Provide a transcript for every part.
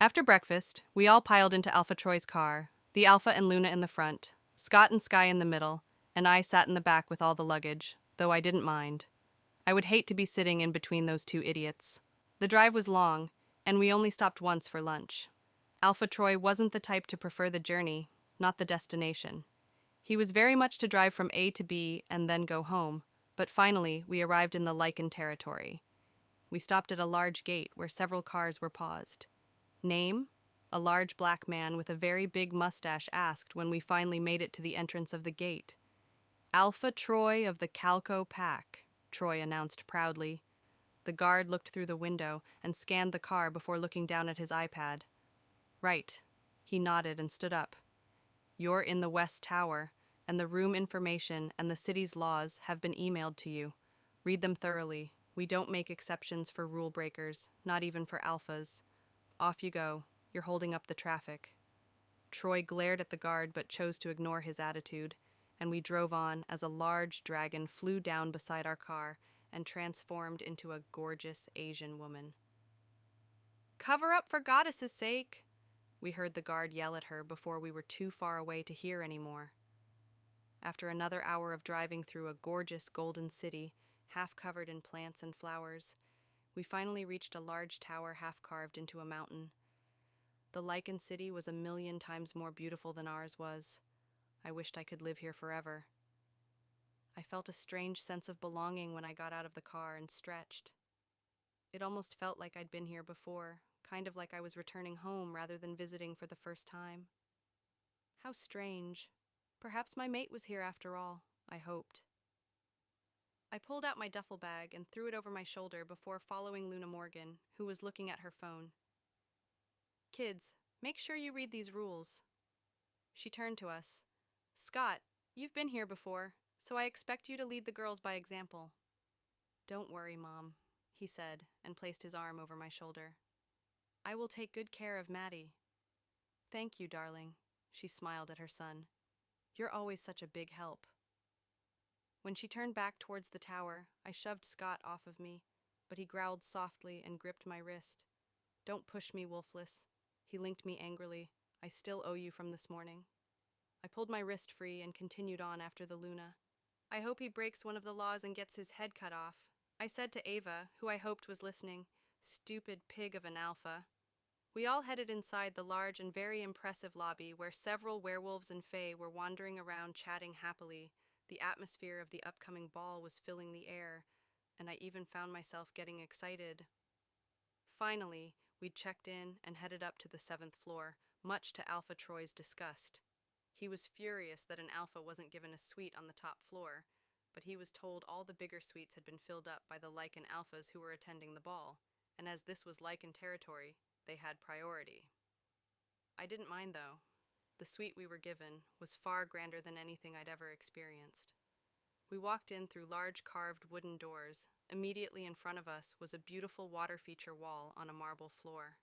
After breakfast, we all piled into Alpha Troy's car, the Alpha and Luna in the front, Scott and Sky in the middle, and I sat in the back with all the luggage, though I didn't mind. I would hate to be sitting in between those two idiots. The drive was long, and we only stopped once for lunch. Alpha Troy wasn't the type to prefer the journey, not the destination. He was very much to drive from A to B and then go home, but finally we arrived in the Lycan territory. We stopped at a large gate where several cars were paused. Name? A large black man with a very big mustache asked when we finally made it to the entrance of the gate. Alpha Troy of the Calco Pack, Troy announced proudly. The guard looked through the window and scanned the car before looking down at his iPad. Right. He nodded and stood up. You're in the West Tower, and the room information and the city's laws have been emailed to you. Read them thoroughly. We don't make exceptions for rule breakers, not even for alphas. Off you go. You're holding up the traffic. Troy glared at the guard but chose to ignore his attitude, and we drove on as a large dragon flew down beside our car and transformed into a gorgeous Asian woman. Cover up for goddess's sake! We heard the guard yell at her before we were too far away to hear anymore. After another hour of driving through a gorgeous golden city, half covered in plants and flowers, we finally reached a large tower half carved into a mountain. The Lycan city was 1,000,000 times more beautiful than ours was. I wished I could live here forever. I felt a strange sense of belonging when I got out of the car and stretched. It almost felt like I'd been here before, kind of like I was returning home rather than visiting for the first time. How strange. Perhaps my mate was here after all, I hoped. I pulled out my duffel bag and threw it over my shoulder before following Luna Morgan, who was looking at her phone. Kids, make sure you read these rules. She turned to us. Scott, you've been here before, so I expect you to lead the girls by example. Don't worry, Mom, he said, and placed his arm over my shoulder. I will take good care of Maddie. Thank you, darling, she smiled at her son. You're always such a big help. When she turned back towards the tower, I shoved Scott off of me, but he growled softly and gripped my wrist. Don't push me, Wolfless. He linked me angrily. I still owe you from this morning. I pulled my wrist free and continued on after the Luna. I hope he breaks one of the laws and gets his head cut off, I said to Ava, who I hoped was listening. Stupid pig of an alpha. We all headed inside the large and very impressive lobby where several werewolves and fae were wandering around chatting happily. The atmosphere of the upcoming ball was filling the air, and I even found myself getting excited. Finally, we'd checked in and headed up to the 7th floor, much to Alpha Troy's disgust. He was furious that an alpha wasn't given a suite on the top floor, but he was told all the bigger suites had been filled up by the Lycan alphas who were attending the ball, and as this was Lycan territory, they had priority. I didn't mind, though. The suite we were given was far grander than anything I'd ever experienced. We walked in through large carved wooden doors. Immediately in front of us was a beautiful water feature wall on a marble floor.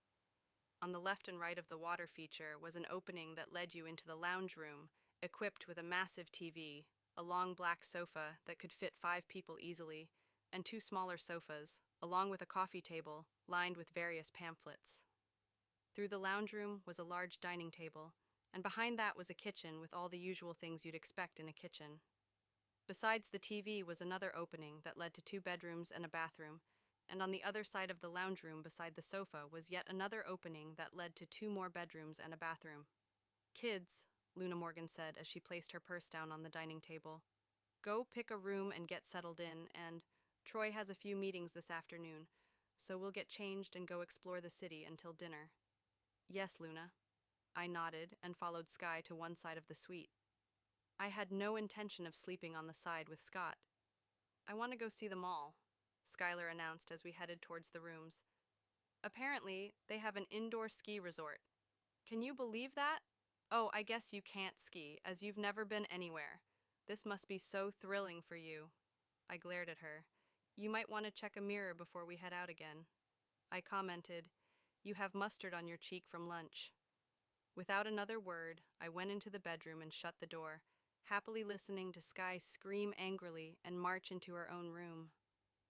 On the left and right of the water feature was an opening that led you into the lounge room, equipped with a massive TV, a long black sofa that could fit 5 people easily, and 2 smaller sofas, along with a coffee table lined with various pamphlets. Through the lounge room was a large dining table, and behind that was a kitchen with all the usual things you'd expect in a kitchen. Besides the TV was another opening that led to 2 bedrooms and a bathroom, and on the other side of the lounge room beside the sofa was yet another opening that led to 2 more bedrooms and a bathroom. Kids, Luna Morgan said as she placed her purse down on the dining table, go pick a room and get settled in, and Troy has a few meetings this afternoon, so we'll get changed and go explore the city until dinner. Yes, Luna. I nodded and followed Sky to one side of the suite. I had no intention of sleeping on the side with Scott. I want to go see the mall, Skylar announced as we headed towards the rooms. Apparently, they have an indoor ski resort. Can you believe that? Oh, I guess you can't ski, as you've never been anywhere. This must be so thrilling for you. I glared at her. You might want to check a mirror before we head out again. I commented, you have mustard on your cheek from lunch. Without another word, I went into the bedroom and shut the door, happily listening to Sky scream angrily and march into her own room.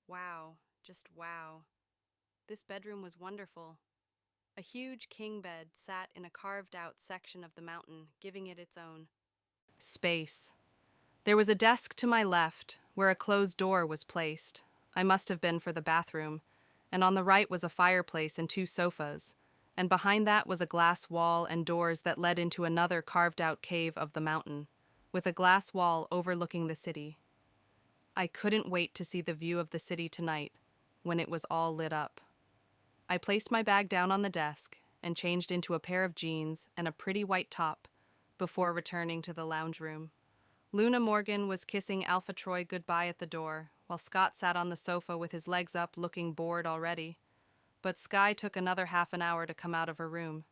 Wow, just wow. This bedroom was wonderful. A huge king bed sat in a carved-out section of the mountain, giving it its own space. There was a desk to my left, where a closed door was placed. I must have been for the bathroom. And on the right was a fireplace and two sofas. And behind that was a glass wall and doors that led into another carved-out cave of the mountain, with a glass wall overlooking the city. I couldn't wait to see the view of the city tonight, when it was all lit up. I placed my bag down on the desk and changed into a pair of jeans and a pretty white top before returning to the lounge room. Luna Morgan was kissing Alpha Troy goodbye at the door, while Scott sat on the sofa with his legs up looking bored already. But Sky took another half an hour to come out of her room.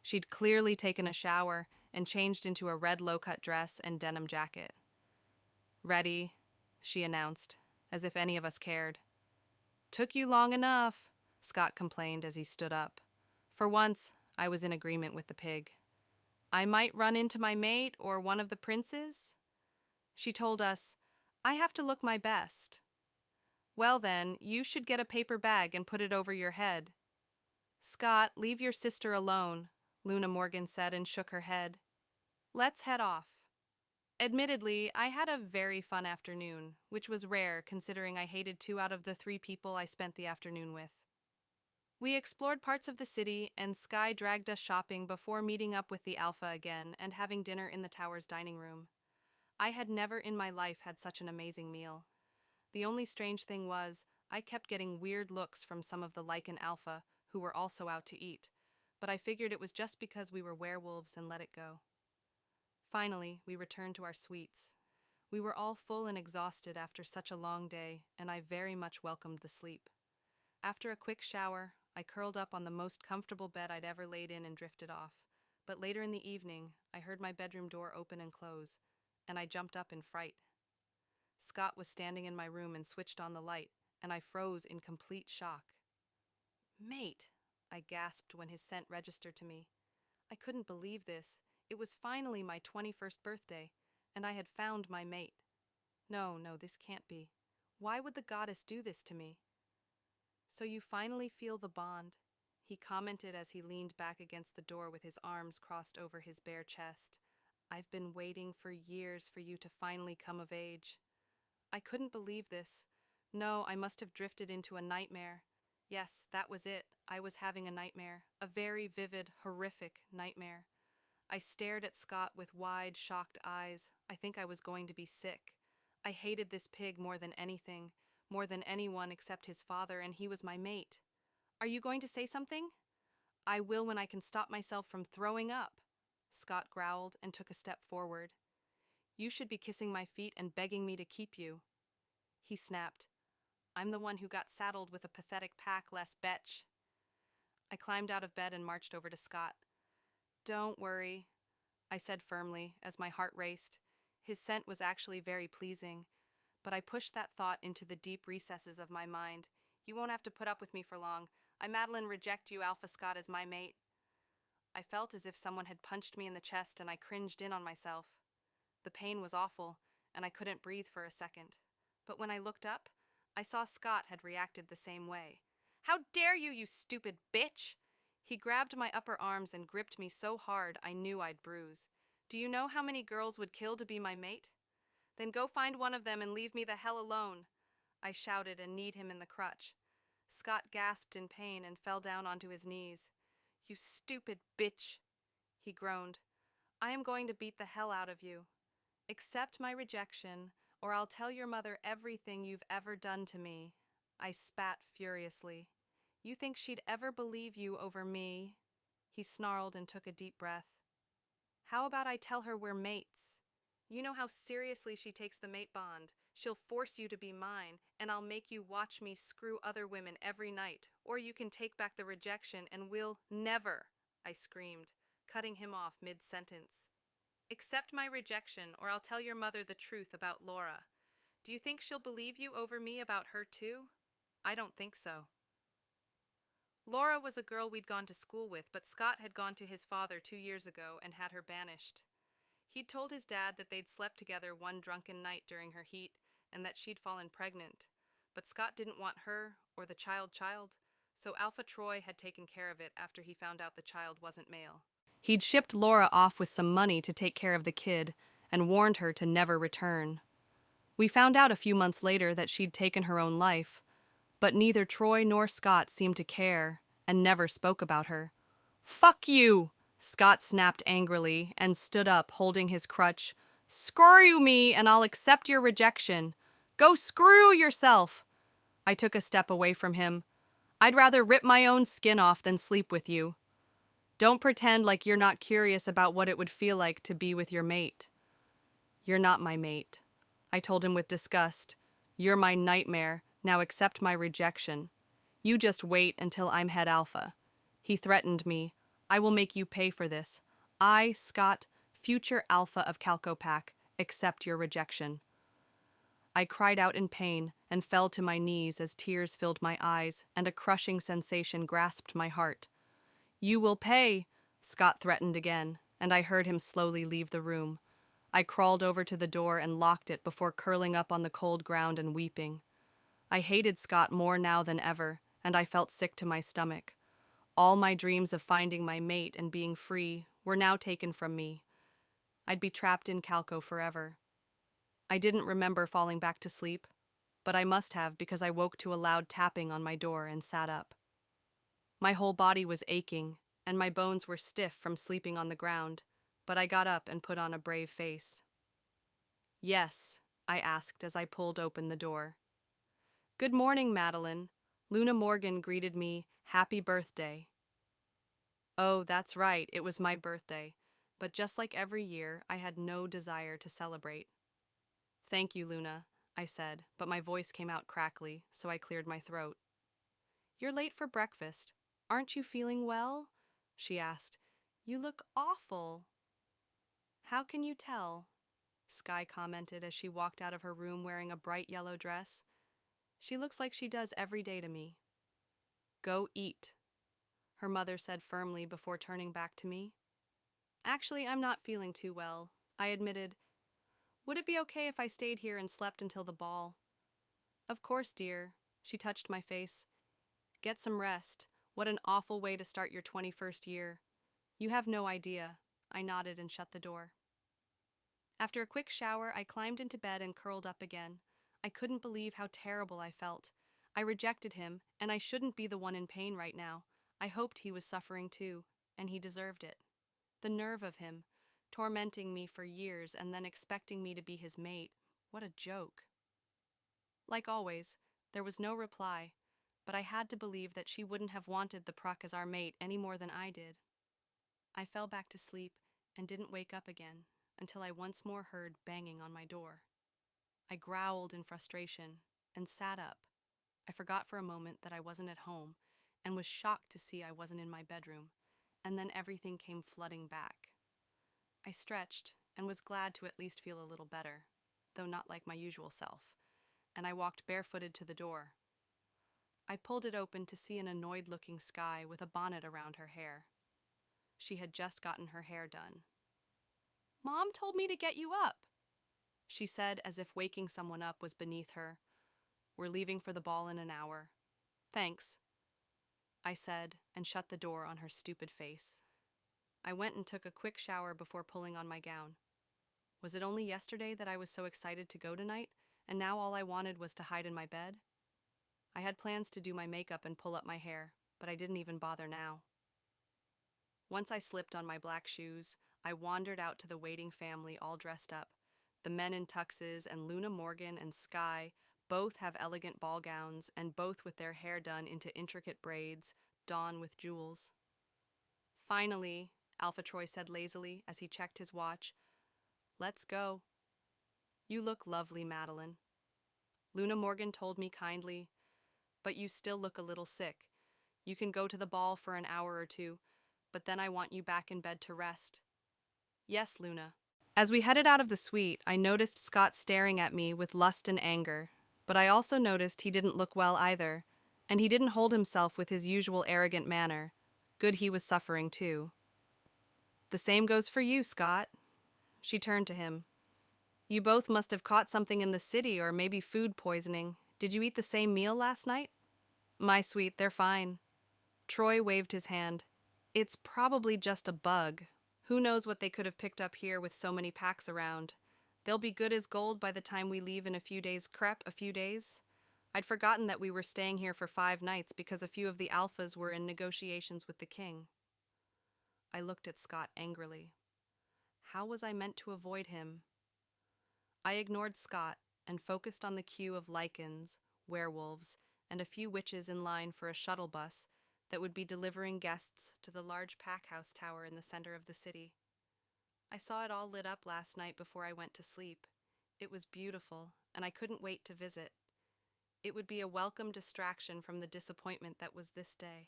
She'd clearly taken a shower and changed into a red low-cut dress and denim jacket. "Ready," she announced, as if any of us cared. "Took you long enough," Scott complained as he stood up. For once, I was in agreement with the pig. "I might run into my mate or one of the princes?" She told us, "I have to look my best." "Well then, you should get a paper bag and put it over your head." "Scott, leave your sister alone," Luna Morgan said and shook her head. "Let's head off." Admittedly, I had a very fun afternoon, which was rare considering I hated 2 out of the 3 people I spent the afternoon with. We explored parts of the city, and Sky dragged us shopping before meeting up with the Alpha again and having dinner in the tower's dining room. I had never in my life had such an amazing meal. The only strange thing was, I kept getting weird looks from some of the Lycan Alpha, who were also out to eat, but I figured it was just because we were werewolves and let it go. Finally, we returned to our suites. We were all full and exhausted after such a long day, and I very much welcomed the sleep. After a quick shower, I curled up on the most comfortable bed I'd ever laid in and drifted off. But later in the evening, I heard my bedroom door open and close, and I jumped up in fright. Scott was standing in my room and switched on the light, and I froze in complete shock. "Mate," I gasped when his scent registered to me. I couldn't believe this. It was finally my 21st birthday, and I had found my mate. No, this can't be. Why would the goddess do this to me? "So you finally feel the bond," he commented as he leaned back against the door with his arms crossed over his bare chest. "I've been waiting for years for you to finally come of age." I couldn't believe this. No, I must have drifted into a nightmare. Yes, that was it. I was having a nightmare. A very vivid, horrific nightmare. I stared at Scott with wide, shocked eyes. I think I was going to be sick. I hated this pig more than anything, more than anyone except his father, and he was my mate. "Are you going to say something?" "I will when I can stop myself from throwing up," Scott growled and took a step forward. "You should be kissing my feet and begging me to keep you." He snapped. "I'm the one who got saddled with a pathetic pack, less betch." I climbed out of bed and marched over to Scott. "Don't worry," I said firmly as my heart raced. His scent was actually very pleasing, but I pushed that thought into the deep recesses of my mind. "You won't have to put up with me for long. I, Madelyn, reject you, Alpha Scott, as my mate." I felt as if someone had punched me in the chest, and I cringed in on myself. The pain was awful, and I couldn't breathe for a second. But when I looked up, I saw Scott had reacted the same way. "How dare you, you stupid bitch!" He grabbed my upper arms and gripped me so hard I knew I'd bruise. "Do you know how many girls would kill to be my mate? Then go find one of them and leave me the hell alone," I shouted and kneed him in the crutch. Scott gasped in pain and fell down onto his knees. "You stupid bitch," he groaned. "I am going to beat the hell out of you. Accept my rejection, or I'll tell your mother everything you've ever done to me." I spat furiously. "You think she'd ever believe you over me?" He snarled and took a deep breath. "How about I tell her we're mates? You know how seriously she takes the mate bond. She'll force you to be mine, and I'll make you watch me screw other women every night. Or you can take back the rejection and we'll—" "Never," I screamed, cutting him off mid-sentence. "Accept my rejection, or I'll tell your mother the truth about Laura. Do you think she'll believe you over me about her too? I don't think so." Laura was a girl we'd gone to school with, but Scott had gone to his father 2 years ago and had her banished. He'd told his dad that they'd slept together one drunken night during her heat and that she'd fallen pregnant. But Scott didn't want her or the child, So Alpha Troy had taken care of it after he found out the child wasn't male. He'd shipped Laura off with some money to take care of the kid and warned her to never return. We found out a few months later that she'd taken her own life, but neither Troy nor Scott seemed to care and never spoke about her. "Fuck you!" Scott snapped angrily and stood up, holding his crutch. "Screw me and I'll accept your rejection. Go screw yourself!" I took a step away from him. "I'd rather rip my own skin off than sleep with you. Don't pretend like you're not curious about what it would feel like to be with your mate." "You're not my mate," I told him with disgust. "You're my nightmare. Now accept my rejection. You just wait until I'm head alpha." He threatened me. "I will make you pay for this. I, Scott, future alpha of Calcopac, accept your rejection." I cried out in pain and fell to my knees as tears filled my eyes and a crushing sensation grasped my heart. "You will pay," Scott threatened again, and I heard him slowly leave the room. I crawled over to the door and locked it before curling up on the cold ground and weeping. I hated Scott more now than ever, and I felt sick to my stomach. All my dreams of finding my mate and being free were now taken from me. I'd be trapped in Calco forever. I didn't remember falling back to sleep, but I must have because I woke to a loud tapping on my door and sat up. My whole body was aching, and my bones were stiff from sleeping on the ground, but I got up and put on a brave face. "Yes," I asked as I pulled open the door. "Good morning, Madelyn." Luna Morgan greeted me, "Happy birthday." Oh, that's right, it was my birthday, but just like every year, I had no desire to celebrate. "Thank you, Luna," I said, but my voice came out crackly, so I cleared my throat. "You're late for breakfast. Aren't you feeling well?" she asked. "You look awful." "How can you tell?" Sky commented as she walked out of her room wearing a bright yellow dress. "She looks like she does every day to me." "Go eat," her mother said firmly before turning back to me. "Actually, I'm not feeling too well," I admitted. "Would it be okay if I stayed here and slept until the ball?" "Of course, dear." She touched my face. "Get some rest. What an awful way to start your 21st year." "You have no idea." I nodded and shut the door. After a quick shower, I climbed into bed and curled up again. I couldn't believe how terrible I felt. I rejected him, and I shouldn't be the one in pain right now. I hoped he was suffering too, and he deserved it. The nerve of him, tormenting me for years and then expecting me to be his mate. What a joke. Like always, there was no reply, but I had to believe that she wouldn't have wanted the Pruck as our mate any more than I did. I fell back to sleep and didn't wake up again until I once more heard banging on my door. I growled in frustration and sat up. I forgot for a moment that I wasn't at home and was shocked to see I wasn't in my bedroom, and then everything came flooding back. I stretched and was glad to at least feel a little better, though not like my usual self, and I walked barefooted to the door. I pulled it open to see an annoyed-looking Sky with a bonnet around her hair. She had just gotten her hair done. "Mom told me to get you up," she said as if waking someone up was beneath her. "We're leaving for the ball in an hour." "Thanks," I said, and shut the door on her stupid face. I went and took a quick shower before pulling on my gown. Was it only yesterday that I was so excited to go tonight, and now all I wanted was to hide in my bed? I had plans to do my makeup and pull up my hair, but I didn't even bother now. Once I slipped on my black shoes, I wandered out to the waiting family all dressed up. The men in tuxes and Luna Morgan and Sky both have elegant ball gowns and both with their hair done into intricate braids, Dawn with jewels. "Finally," Alpha Troy said lazily as he checked his watch. "Let's go." "You look lovely, Madelyn," Luna Morgan told me kindly, "but you still look a little sick. You can go to the ball for an hour or two, but then I want you back in bed to rest." "Yes, Luna." As we headed out of the suite, I noticed Scott staring at me with lust and anger, but I also noticed he didn't look well either, and he didn't hold himself with his usual arrogant manner. Good he was suffering too. "The same goes for you, Scott." She turned to him. "You both must have caught something in the city or maybe food poisoning. Did you eat the same meal last night?" "My sweet, they're fine." Troy waved his hand. It's probably just a bug. Who knows what they could have picked up here with so many packs around. They'll be good as gold by the time we leave in a few days. Crep, a few days? I'd forgotten that we were staying here for 5 nights because a few of the alphas were in negotiations with the king. I looked at Scott angrily. How was I meant to avoid him? I ignored Scott and focused on the queue of Lycans, werewolves, and a few witches in line for a shuttle bus that would be delivering guests to the large packhouse tower in the center of the city. I saw it all lit up last night before I went to sleep. It was beautiful, and I couldn't wait to visit. It would be a welcome distraction from the disappointment that was this day.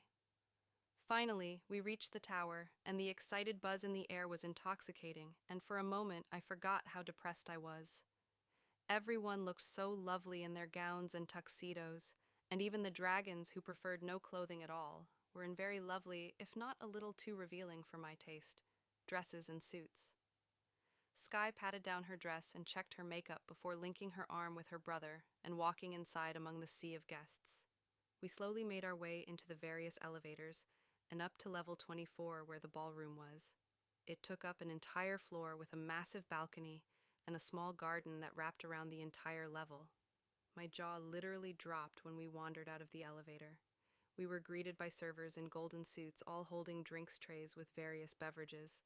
Finally, we reached the tower, and the excited buzz in the air was intoxicating, and for a moment I forgot how depressed I was. Everyone looked so lovely in their gowns and tuxedos, and even the dragons, who preferred no clothing at all, were in very lovely, if not a little too revealing for my taste, dresses and suits. Sky patted down her dress and checked her makeup before linking her arm with her brother and walking inside among the sea of guests. We slowly made our way into the various elevators and up to level 24 where the ballroom was. It took up an entire floor with a massive balcony and a small garden that wrapped around the entire level. My jaw literally dropped when we wandered out of the elevator. We were greeted by servers in golden suits, all holding drinks trays with various beverages.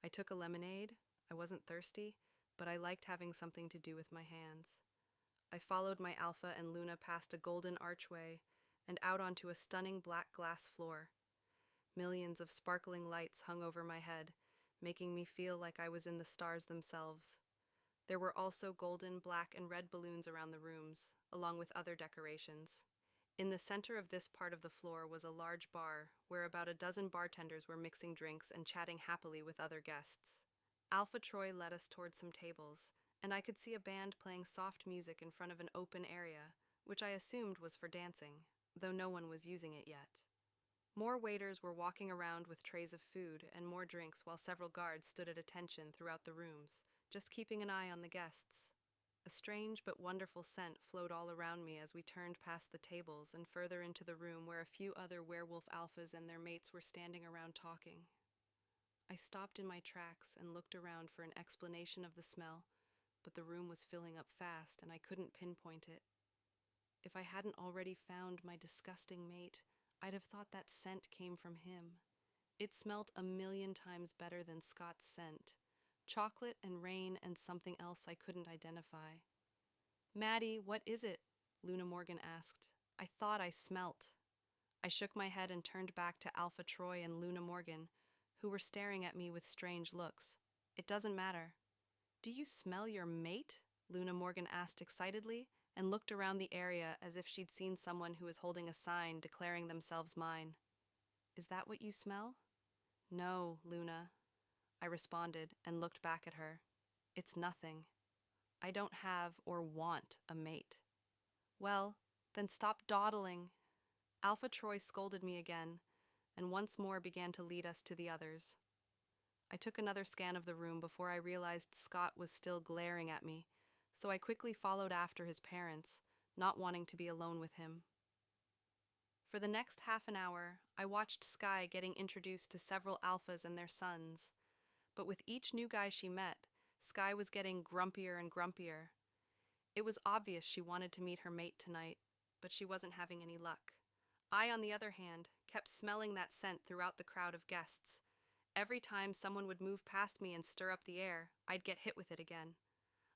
I took a lemonade. I wasn't thirsty, but I liked having something to do with my hands. I followed my Alpha and Luna past a golden archway and out onto a stunning black glass floor. Millions of sparkling lights hung over my head, making me feel like I was in the stars themselves. There were also golden, black, and red balloons around the rooms, along with other decorations. In the center of this part of the floor was a large bar, where about a dozen bartenders were mixing drinks and chatting happily with other guests. Alpha Troy led us towards some tables, and I could see a band playing soft music in front of an open area, which I assumed was for dancing, though no one was using it yet. More waiters were walking around with trays of food and more drinks, while several guards stood at attention throughout the rooms, just keeping an eye on the guests. A strange but wonderful scent flowed all around me as we turned past the tables and further into the room where a few other werewolf alphas and their mates were standing around talking. I stopped in my tracks and looked around for an explanation of the smell, but the room was filling up fast and I couldn't pinpoint it. If I hadn't already found my disgusting mate, I'd have thought that scent came from him. It smelt 1,000,000 times better than Scott's scent. Chocolate and rain and something else I couldn't identify. "Maddie, what is it?" Luna Morgan asked. I thought I smelt. I shook my head and turned back to Alpha Troy and Luna Morgan, who were staring at me with strange looks. "It doesn't matter." "Do you smell your mate?" Luna Morgan asked excitedly, and looked around the area as if she'd seen someone who was holding a sign declaring themselves mine. "Is that what you smell?" "No, Luna," I responded and looked back at her. "It's nothing. I don't have or want a mate." "Well, then stop dawdling." Alpha Troy scolded me again, and once more began to lead us to the others. I took another scan of the room before I realized Scott was still glaring at me, so I quickly followed after his parents, not wanting to be alone with him. For the next half an hour, I watched Sky getting introduced to several alphas and their sons. But with each new guy she met, Sky was getting grumpier and grumpier. It was obvious she wanted to meet her mate tonight, but she wasn't having any luck. I, on the other hand, kept smelling that scent throughout the crowd of guests. Every time someone would move past me and stir up the air, I'd get hit with it again.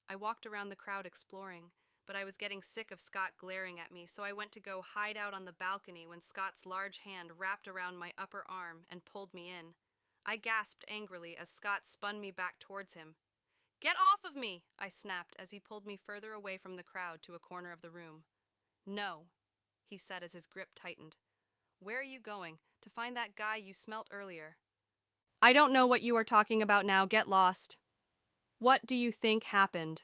I walked around the crowd exploring, but I was getting sick of Scott glaring at me, so I went to go hide out on the balcony when Scott's large hand wrapped around my upper arm and pulled me in. I gasped angrily as Scott spun me back towards him. "Get off of me!" I snapped as he pulled me further away from the crowd to a corner of the room. "No," he said as his grip tightened. "Where are you going? To find that guy you smelt earlier." "I don't know what you are talking about now. Get lost." "What do you think happened?"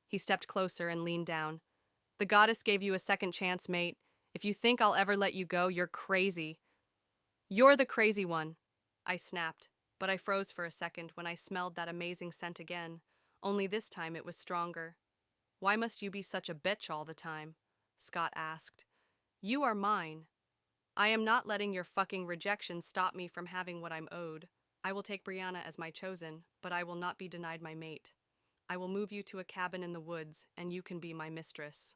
He stepped closer and leaned down. "The goddess gave you a second chance, mate. If you think I'll ever let you go, you're crazy." "You're the crazy one," I snapped, but I froze for a second when I smelled that amazing scent again, only this time it was stronger. "Why must you be such a bitch all the time?" Scott asked. "You are mine." I am not letting your fucking rejection stop me from having what I'm owed. I will take Brianna as my chosen, but I will not be denied my mate. I will move you to a cabin in the woods, and you can be my mistress."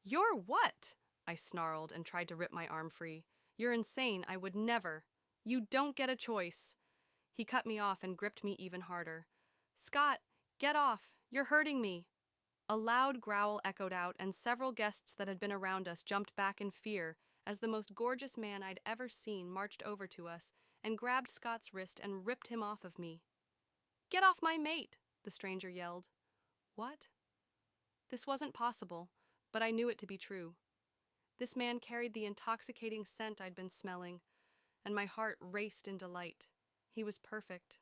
"You're what?" I snarled and tried to rip my arm free. "You're insane. I would never. You don't get a choice." He cut me off and gripped me even harder. "Scott, get off. You're hurting me." A loud growl echoed out, and several guests that had been around us jumped back in fear as the most gorgeous man I'd ever seen marched over to us and grabbed Scott's wrist and ripped him off of me. "Get off my mate!" the stranger yelled. What? This wasn't possible, but I knew it to be true. This man carried the intoxicating scent I'd been smelling, and my heart raced in delight. He was perfect,